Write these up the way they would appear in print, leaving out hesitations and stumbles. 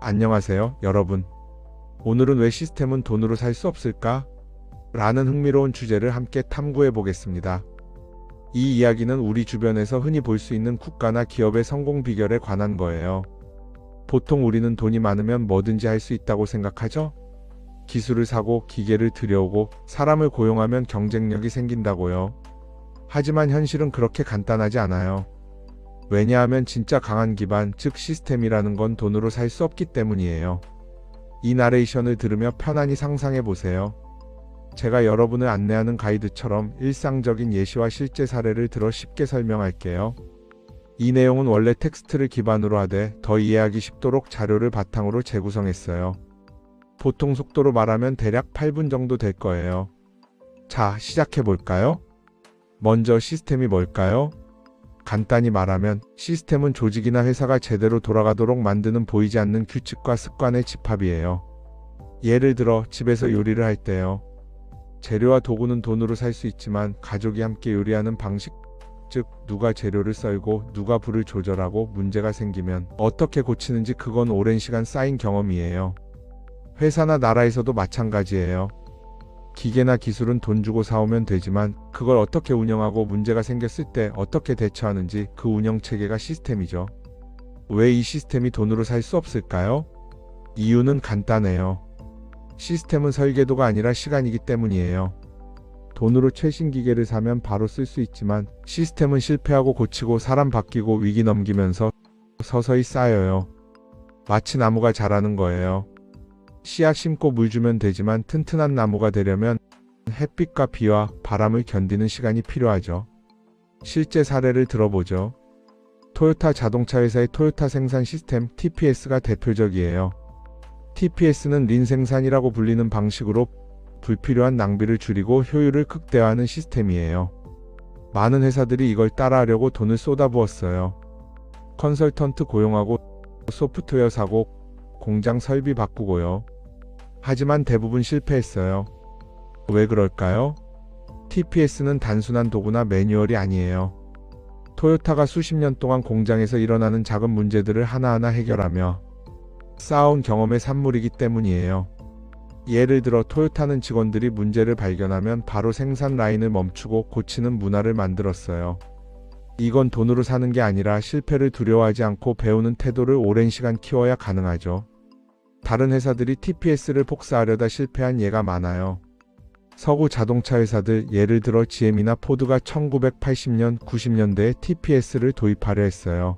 안녕하세요, 여러분. 오늘은 왜 시스템은 돈으로 살 수 없을까? 라는 흥미로운 주제를 함께 탐구해 보겠습니다. 이 이야기는 우리 주변에서 흔히 볼 수 있는 국가나 기업의 성공 비결에 관한 거예요. 보통 우리는 돈이 많으면 뭐든지 할 수 있다고 생각하죠? 기술을 사고, 기계를 들여오고, 사람을 고용하면 경쟁력이 생긴다고요. 하지만 현실은 그렇게 간단하지 않아요. 왜냐하면 진짜 강한 기반, 즉 시스템이라는 건 돈으로 살 수 없기 때문이에요. 이 나레이션을 들으며 편안히 상상해 보세요. 제가 여러분을 안내하는 가이드처럼 일상적인 예시와 실제 사례를 들어 쉽게 설명할게요. 이 내용은 원래 텍스트를 기반으로 하되 더 이해하기 쉽도록 자료를 바탕으로 재구성했어요. 보통 속도로 말하면 대략 8분 정도 될 거예요. 자, 시작해 볼까요? 먼저 시스템이 뭘까요? 간단히 말하면 시스템은 조직이나 회사가 제대로 돌아가도록 만드는 보이지 않는 규칙과 습관의 집합이에요. 예를 들어 집에서 요리를 할 때요. 재료와 도구는 돈으로 살 수 있지만 가족이 함께 요리하는 방식, 즉 누가 재료를 썰고 누가 불을 조절하고 문제가 생기면 어떻게 고치는지 그건 오랜 시간 쌓인 경험이에요. 회사나 나라에서도 마찬가지예요. 기계나 기술은 돈 주고 사오면 되지만 그걸 어떻게 운영하고 문제가 생겼을 때 어떻게 대처하는지 그 운영 체계가 시스템이죠. 왜 이 시스템이 돈으로 살 수 없을까요? 이유는 간단해요. 시스템은 설계도가 아니라 시간이기 때문이에요. 돈으로 최신 기계를 사면 바로 쓸 수 있지만 시스템은 실패하고 고치고 사람 바뀌고 위기 넘기면서 서서히 쌓여요. 마치 나무가 자라는 거예요. 씨앗 심고 물 주면 되지만 튼튼한 나무가 되려면 햇빛과 비와 바람을 견디는 시간이 필요하죠. 실제 사례를 들어보죠. 토요타 자동차 회사의 토요타 생산 시스템 TPS가 대표적이에요. TPS는 린 생산이라고 불리는 방식으로 불필요한 낭비를 줄이고 효율을 극대화하는 시스템이에요. 많은 회사들이 이걸 따라하려고 돈을 쏟아부었어요. 컨설턴트 고용하고 소프트웨어 사고 공장 설비 바꾸고요. 하지만 대부분 실패했어요. 왜 그럴까요? TPS는 단순한 도구나 매뉴얼이 아니에요. 토요타가 수십 년 동안 공장에서 일어나는 작은 문제들을 하나하나 해결하며 쌓아온 경험의 산물이기 때문이에요. 예를 들어 토요타는 직원들이 문제를 발견하면 바로 생산 라인을 멈추고 고치는 문화를 만들었어요. 이건 돈으로 사는 게 아니라 실패를 두려워하지 않고 배우는 태도를 오랜 시간 키워야 가능하죠. 다른 회사들이 TPS를 복사하려다 실패한 예가 많아요. 서구 자동차 회사들, 예를 들어 GM이나 포드가 1980년, 90년대에 TPS를 도입하려 했어요.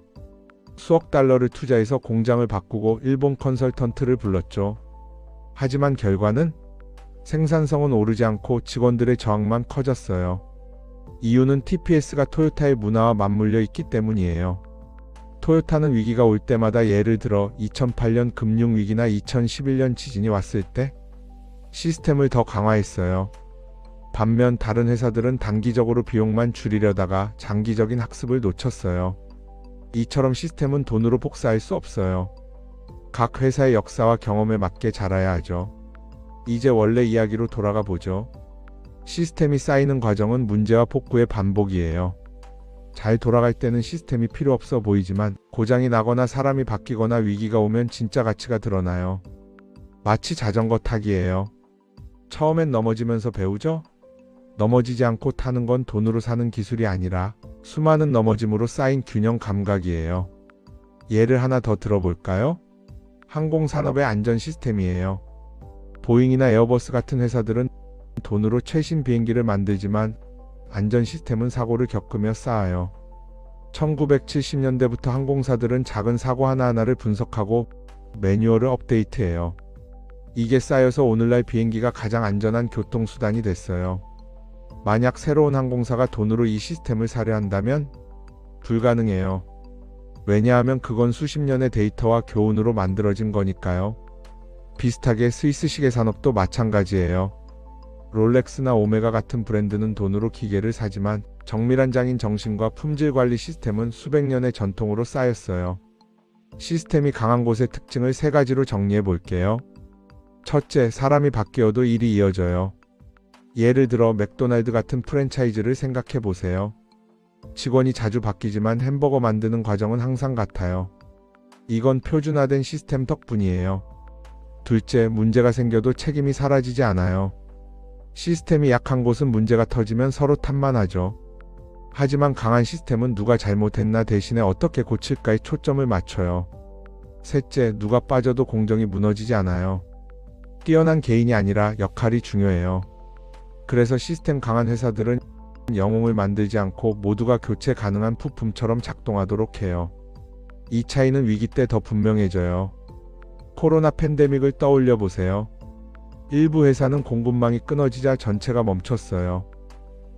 수억 달러를 투자해서 공장을 바꾸고 일본 컨설턴트를 불렀죠. 하지만 결과는 생산성은 오르지 않고 직원들의 저항만 커졌어요. 이유는 TPS가 토요타의 문화와 맞물려 있기 때문이에요. 토요타는 위기가 올 때마다, 예를 들어 2008년 금융위기나 2011년 지진이 왔을 때 시스템을 더 강화했어요. 반면 다른 회사들은 단기적으로 비용만 줄이려다가 장기적인 학습을 놓쳤어요. 이처럼 시스템은 돈으로 복사할 수 없어요. 각 회사의 역사와 경험에 맞게 자라야 하죠. 이제 원래 이야기로 돌아가 보죠. 시스템이 쌓이는 과정은 문제와 폭구의 반복이에요. 잘 돌아갈 때는 시스템이 필요 없어 보이지만 고장이 나거나 사람이 바뀌거나 위기가 오면 진짜 가치가 드러나요. 마치 자전거 타기예요. 처음엔 넘어지면서 배우죠? 넘어지지 않고 타는 건 돈으로 사는 기술이 아니라 수많은 넘어짐으로 쌓인 균형 감각이에요. 예를 하나 더 들어볼까요? 항공산업의 안전 시스템이에요. 보잉이나 에어버스 같은 회사들은 돈으로 최신 비행기를 만들지만 안전 시스템은 사고를 겪으며 쌓아요. 1970년대부터 항공사들은 작은 사고 하나하나를 분석하고 매뉴얼을 업데이트해요. 이게 쌓여서 오늘날 비행기가 가장 안전한 교통수단이 됐어요. 만약 새로운 항공사가 돈으로 이 시스템을 사려 한다면 불가능해요. 왜냐하면 그건 수십 년의 데이터와 교훈으로 만들어진 거니까요. 비슷하게 스위스 시계 산업도 마찬가지예요. 롤렉스나 오메가 같은 브랜드는 돈으로 기계를 사지만 정밀한 장인 정신과 품질 관리 시스템은 수백 년의 전통으로 쌓였어요. 시스템이 강한 곳의 특징을 세 가지로 정리해 볼게요. 첫째, 사람이 바뀌어도 일이 이어져요. 예를 들어 맥도날드 같은 프랜차이즈를 생각해 보세요. 직원이 자주 바뀌지만 햄버거 만드는 과정은 항상 같아요. 이건 표준화된 시스템 덕분이에요. 둘째, 문제가 생겨도 책임이 사라지지 않아요. 시스템이 약한 곳은 문제가 터지면 서로 탓만 하죠. 하지만 강한 시스템은 누가 잘못했나 대신에 어떻게 고칠까에 초점을 맞춰요. 셋째, 누가 빠져도 공정이 무너지지 않아요. 뛰어난 개인이 아니라 역할이 중요해요. 그래서 시스템 강한 회사들은 영웅을 만들지 않고 모두가 교체 가능한 부품처럼 작동하도록 해요. 이 차이는 위기 때 더 분명해져요. 코로나 팬데믹을 떠올려 보세요. 일부 회사는 공급망이 끊어지자 전체가 멈췄어요.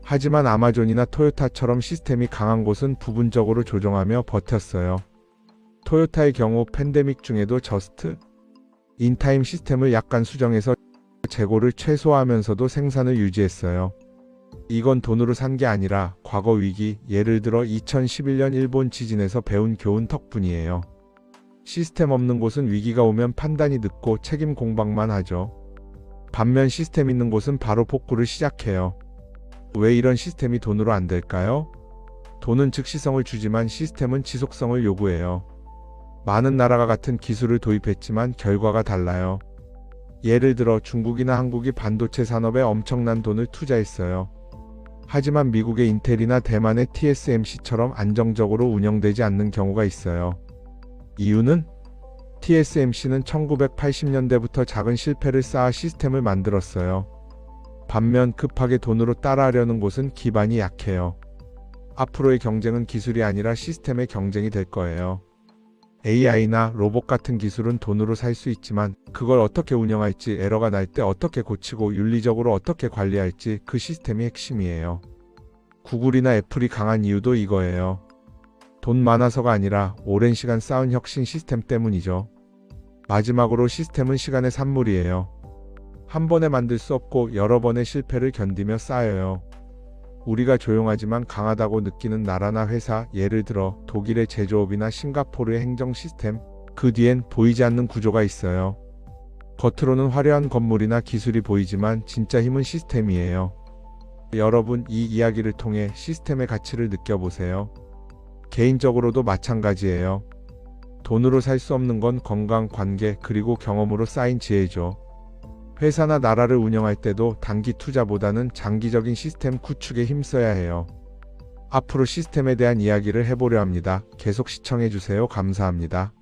하지만 아마존이나 토요타처럼 시스템이 강한 곳은 부분적으로 조정하며 버텼어요. 토요타의 경우 팬데믹 중에도 저스트 인타임 시스템을 약간 수정해서 재고를 최소화하면서도 생산을 유지했어요. 이건 돈으로 산 게 아니라 과거 위기, 예를 들어 2011년 일본 지진에서 배운 교훈 덕분이에요. 시스템 없는 곳은 위기가 오면 판단이 늦고 책임 공방만 하죠. 반면 시스템 있는 곳은 바로 복구를 시작해요. 왜 이런 시스템이 돈으로 안 될까요? 돈은 즉시성을 주지만 시스템은 지속성을 요구해요. 많은 나라가 같은 기술을 도입했지만 결과가 달라요. 예를 들어 중국이나 한국이 반도체 산업에 엄청난 돈을 투자했어요. 하지만 미국의 인텔이나 대만의 TSMC처럼 안정적으로 운영되지 않는 경우가 있어요. 이유는 TSMC는 1980년대부터 작은 실패를 쌓아 시스템을 만들었어요. 반면 급하게 돈으로 따라하려는 곳은 기반이 약해요. 앞으로의 경쟁은 기술이 아니라 시스템의 경쟁이 될 거예요. AI나 로봇 같은 기술은 돈으로 살 수 있지만 그걸 어떻게 운영할지, 에러가 날 때 어떻게 고치고 윤리적으로 어떻게 관리할지 그 시스템이 핵심이에요. 구글이나 애플이 강한 이유도 이거예요. 돈 많아서가 아니라 오랜 시간 쌓은 혁신 시스템 때문이죠. 마지막으로 시스템은 시간의 산물이에요. 한 번에 만들 수 없고 여러 번의 실패를 견디며 쌓여요. 우리가 조용하지만 강하다고 느끼는 나라나 회사, 예를 들어 독일의 제조업이나 싱가포르의 행정 시스템, 그 뒤엔 보이지 않는 구조가 있어요. 겉으로는 화려한 건물이나 기술이 보이지만 진짜 힘은 시스템이에요. 여러분, 이 이야기를 통해 시스템의 가치를 느껴보세요. 개인적으로도 마찬가지예요. 돈으로 살 수 없는 건 건강, 관계, 그리고 경험으로 쌓인 지혜죠. 회사나 나라를 운영할 때도 단기 투자보다는 장기적인 시스템 구축에 힘써야 해요. 앞으로 시스템에 대한 이야기를 해보려 합니다. 계속 시청해주세요. 감사합니다.